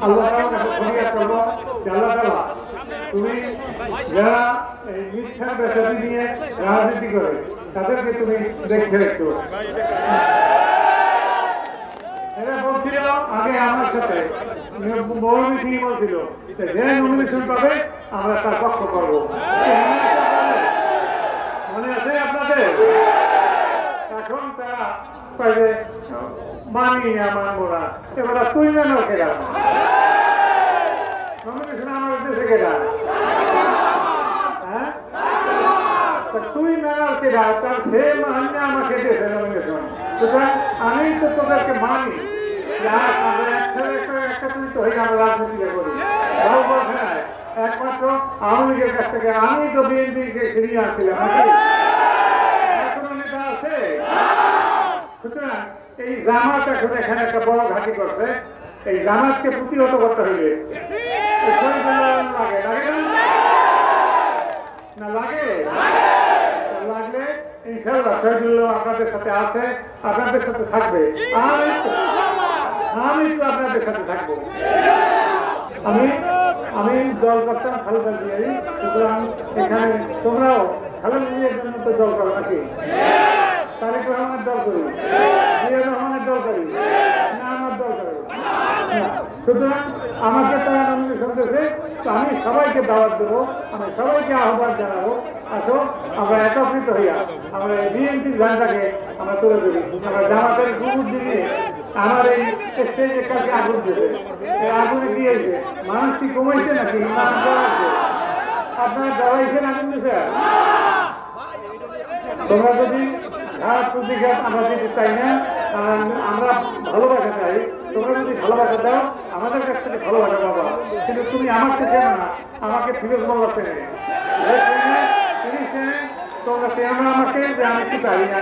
আল্লাহ তাআলার কাছে ফরিয়াদ করব যে আল্লাহ তাআলা তুমি যারা এই মিথ্যা বেচারি নিয়ে রাজনীতি করে তাদেরকে তুমি দেখতে রেখো। এরা বলছিল আগে আমার সাথে মৌলবী বলছিল যে নমিনেশন পাবে আমরা তার পক্ষ করবো। মনে আছে আপনাদের? এখন তারা পাইবে মানি না মানবো না, এবার তুই জানো কেরা নমিনেশন আমার দেশে কেরা, হ্যাঁ তুই মেলার কেরা তার সে মানে আমাকে দেশে নমিনেশন। সুতরাং আমি তো তোদেরকে মানি একটা তুমি তো হয়ে আমরা রাজনীতিটা করি বলছে না একমাত্র আওয়ামী লীগের কাছ থেকে আমি তো বিএনপিকে ফিরিয়ে আসছিলাম এখনো নেতা আছে। সুতরাং এই জামাত এখন এখানে একটা বড় ঘাঁটি করছে, এই জামাতকে প্রতিহত করতে হইবে। লাগে লাগে না লাগে লাগলে ইনশাল্লাহ শহীদুল্লাহ আপনাদের সাথে আছে, আপনাদের সাথে থাকবে, আমি তো আপনাদের সাথে থাকবো। আমি দল করতাম খালেদা জিয়ারই, সুতরাং এখানে তোমরাও খালেদা জিয়ার জন্য তো দল করো নাকি? তারেক রহমানের দল করি, জিয়া রহমানের দল করি না আমার দল করি? সুতরাং আমাকে তারা নমিনেশন দিয়েছে, তো আমি সবাইকে দাওয়াত দেবো, আমি সবাইকে আহ্বান জানাবো, আসো আমরা একত্রিত হইয়া আমরা বিএনপির ঝান্ডাকে আমরা তুলে ধরি। আমরা জামাতের গুরুর দিকে আমার এই স্টেজের কাছে আগুন দিয়েছে, এই আগুনে দিয়েছে মানুষ কি কমাইছে নাকি আপনারা দাঁড়াইছেন আগুন দিয়েছে? তোমরা যদি ঘাট প্রতিঘাত আমরা দিতে চাই না, আমরা ভালোবাসা চাই, তোমরা যদি ভালোবাসা দাও আমাদের কাছ থেকে ভালোবাসা পাবা, কিন্তু তুমি আমাকে চেনো না, আমাকে ফিরোজ মোল্লা চেনে, তোমরা চেনো আমাকে যে আমি কি পারি না।